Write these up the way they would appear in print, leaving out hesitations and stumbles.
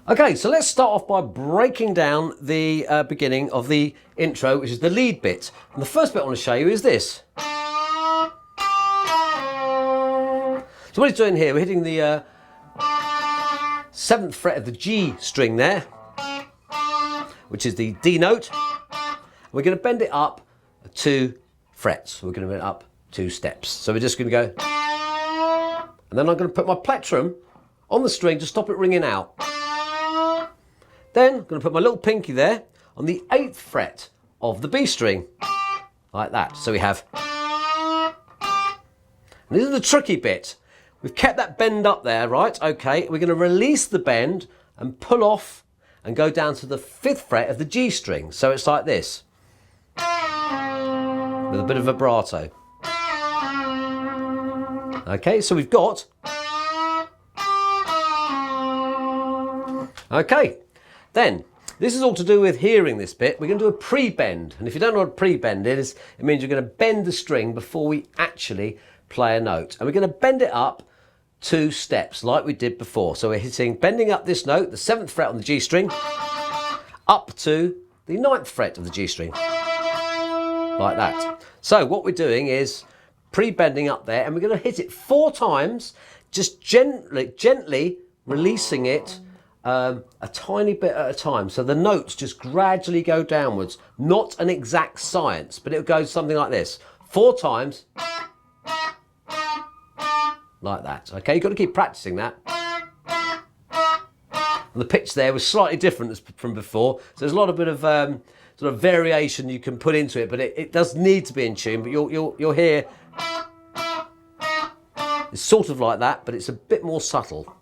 Okay, so let's start off by breaking down the beginning of the intro, which is the lead bit. And the first bit I want to show you is this. So what he's doing here, we're hitting the 7th fret of the G string there, which is the D note. We're going to bend it up 2 frets. We're going to bend it up 2 steps. So we're just going to go, and then I'm going to put my plectrum on the string to stop it ringing out. Then I'm going to put my little pinky there on the 8th fret of the B string, like that. So we have, and this is the tricky bit. We've kept that bend up there, right? Okay, we're going to release the bend and pull off and go down to the 5th fret of the G string. So it's like this, with a bit of vibrato. Okay, so we've got, okay, then this is all to do with hearing this bit. We're going to do a pre-bend, and if you don't know what a pre-bend is, it means you're going to bend the string before we actually play a note. And we're going to bend it up 2 steps like we did before. So we're bending up this note, the 7th fret on the G string, up to the 9th fret of the G string, like that. So what we're doing is pre-bending up there, and we're going to hit it 4 times, just gently releasing it a tiny bit at a time. So the notes just gradually go downwards. Not an exact science, but it goes something like this. 4 times, like that. Okay, you've got to keep practicing that. And the pitch there was slightly different from before, so there's a lot of bit of sort of variation you can put into it, but it does need to be in tune. But you'll hear it's sort of like that, but it's a bit more subtle,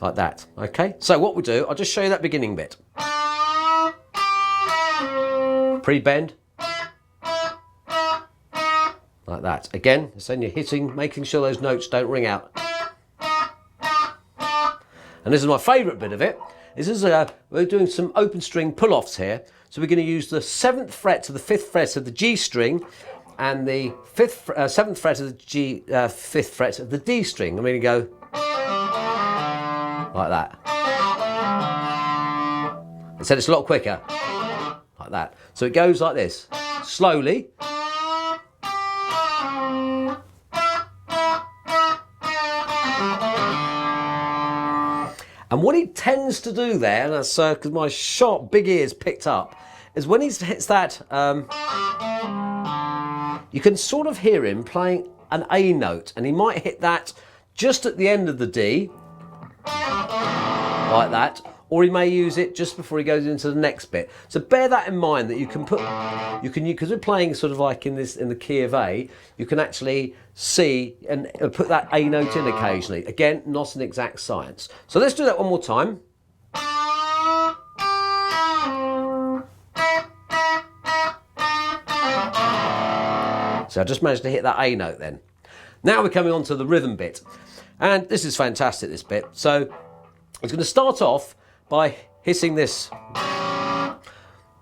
like that. Okay, so what we'll do, I'll just show you that beginning bit. Pre-bend, like that. Again, it's then you're hitting, making sure those notes don't ring out. And this is my favourite bit of it. This is we're doing some open string pull-offs here. So we're going to use the 7th fret to the 5th fret of the G string, and the 7th fret of the G, 5th fret of the D string. I'm going to go like that. I said it's a lot quicker, like that. So it goes like this, slowly. And what he tends to do there, and that's because my sharp big ears picked up, is when he hits that, you can sort of hear him playing an A note, and he might hit that just at the end of the D, like that, or he may use it just before he goes into the next bit. So bear that in mind, that you can put, because we're playing sort of like in the key of A, you can actually see and put that A note in occasionally. Again, not an exact science. So let's do that one more time. So I just managed to hit that A note then. Now we're coming on to the rhythm bit. And this is fantastic, this bit. So it's going to start off by hitting this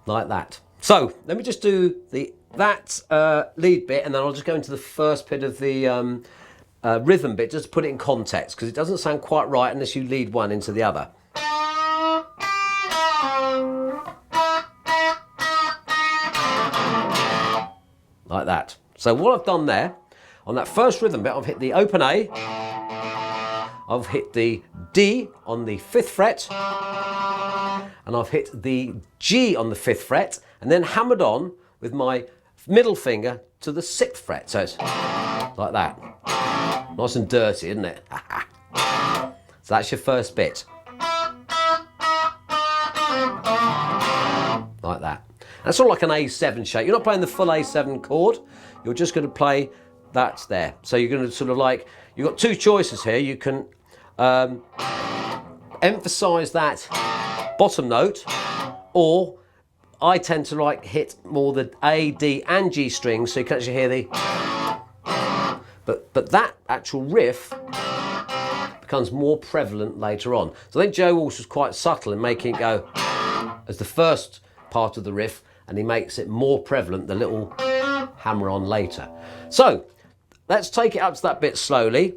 like that. So let me just do that lead bit, and then I'll just go into the first bit of the rhythm bit, just to put it in context, because it doesn't sound quite right unless you lead one into the other. Like that. So what I've done there, on that first rhythm bit, I've hit the open A, I've hit the D on the 5th fret, and I've hit the G on the 5th fret, and then hammered on with my middle finger to the 6th fret. So it's like that. Nice and dirty, isn't it? So that's your first bit. Like that. That's sort of like an A7 shape. You're not playing the full A7 chord. You're just going to play that there. So you're going to sort of like, you've got 2 choices here. You can emphasize that bottom note, or I tend to like hit more the A, D and G strings, so you can actually hear the, but that actual riff becomes more prevalent later on. So I think Joe Walsh was quite subtle in making it go as the first part of the riff, and he makes it more prevalent, the little hammer on later. So let's take it up to that bit slowly.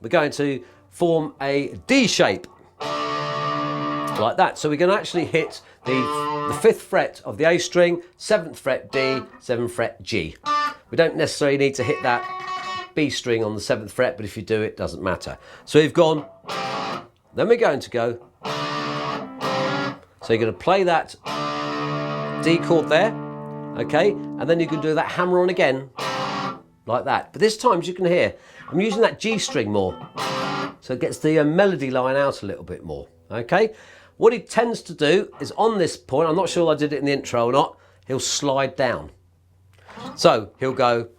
we're going to form a D shape, like that. So we're going to actually hit the 5th fret of the A string, 7th fret D, 7th fret G. We don't necessarily need to hit that B string on the 7th fret, but if you do, it doesn't matter. So you've gone, then we're going to go, so you're going to play that D chord there, okay, and then you can do that hammer on again, like that. But this time, as you can hear, I'm using that G string more, so it gets the melody line out a little bit more, okay. What he tends to do is on this point, I'm not sure I did it in the intro or not, he'll slide down. So he'll go,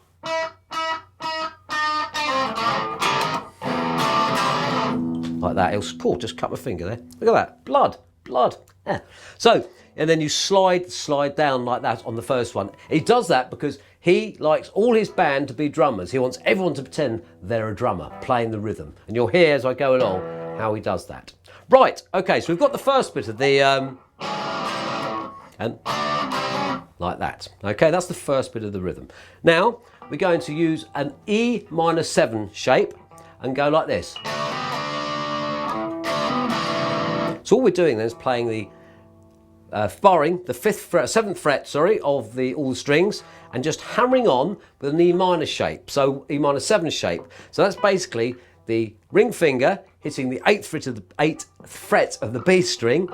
like that. He'll, cool, just cut my finger there. Look at that, blood. Yeah. So, and then you slide down like that on the first one. He does that because he likes all his band to be drummers. He wants everyone to pretend they're a drummer playing the rhythm. And you'll hear as I go along how he does that. Right, okay, so we've got the first bit of the, and like that. Okay, that's the first bit of the rhythm. Now, we're going to use an E minor 7 shape and go like this. So all we're doing then is playing the, barring the 7th fret, sorry, of all the strings, and just hammering on with an E minor shape, so E minor 7 shape. So that's basically the ring finger hitting the 8th fret of the B string,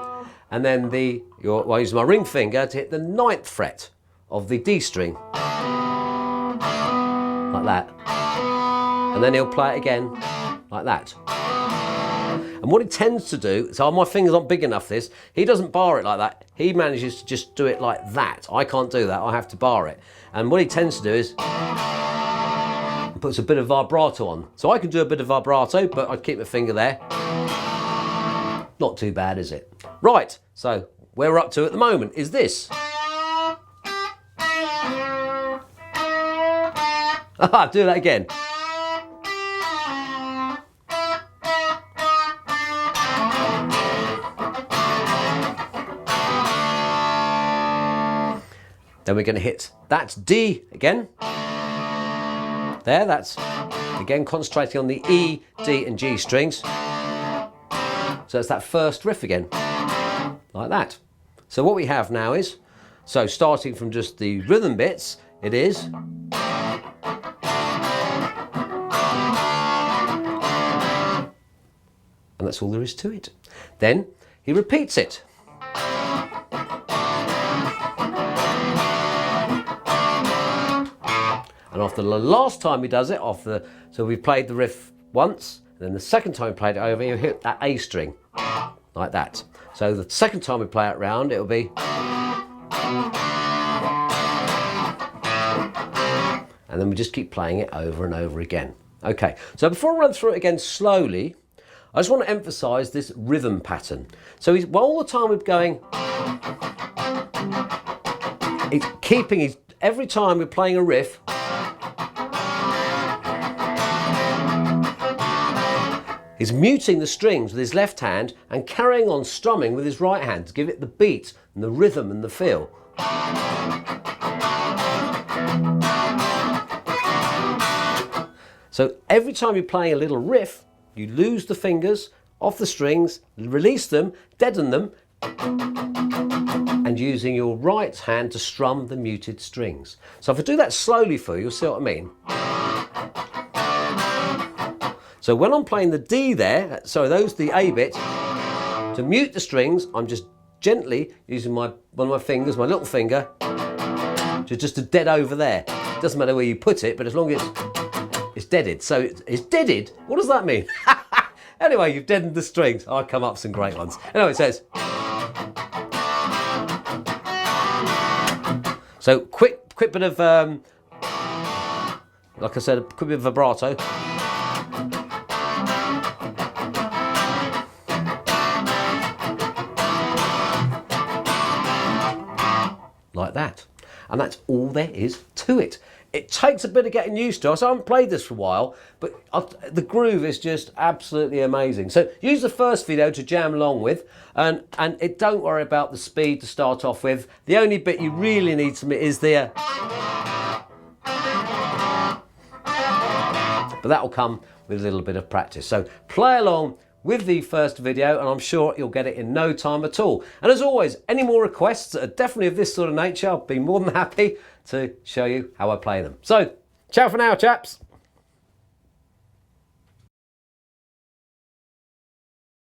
and then I use my ring finger to hit the 9th fret of the D string, like that. And then he'll play it again, like that. And what he tends to do, so my fingers aren't big enough for this, he doesn't bar it like that. He manages to just do it like that. I can't do that, I have to bar it. And what he tends to do is, he puts a bit of vibrato on. So I can do a bit of vibrato, but I'd keep my finger there. Not too bad, is it? Right, so where we're up to at the moment is this. Do that again. Then we're going to hit that D again. There, that's again concentrating on the E, D and G strings. So it's that first riff again, like that. So what we have now is, so starting from just the rhythm bits, it is. And that's all there is to it. Then he repeats it. And after the last time he does it, so we played the riff once, and then the second time we played it over, he'll hit that A string, like that. So the second time we play it round, it'll be, and then we just keep playing it over and over again. Okay, so before I run through it again slowly, I just want to emphasise this rhythm pattern. So all the time we're going, every time we're playing a riff, he's muting the strings with his left hand and carrying on strumming with his right hand to give it the beat and the rhythm and the feel. So every time you're playing a little riff, you lose the fingers off the strings, release them, deaden them, and using your right hand to strum the muted strings. So if I do that slowly for you, you'll see what I mean. So when I'm playing the D there, the A bit, to mute the strings, I'm just gently using one of my fingers, my little finger, just to dead over there. It doesn't matter where you put it, but as long as it's deaded. So it's deaded? What does that mean? Anyway, you've deadened the strings. I'll come up with some great ones. Anyway, it says. So quick bit of, like I said, a quick bit of vibrato. Like that. And that's all there is to it. It takes a bit of getting used to. I haven't played this for a while, but the groove is just absolutely amazing. So use the first video to jam along with, and don't worry about the speed to start off with. The only bit you really need to is but that will come with a little bit of practice. So play along with the first video and I'm sure you'll get it in no time at all. And as always, any more requests that are definitely of this sort of nature, I'll be more than happy to show you how I play them. So, ciao for now, chaps.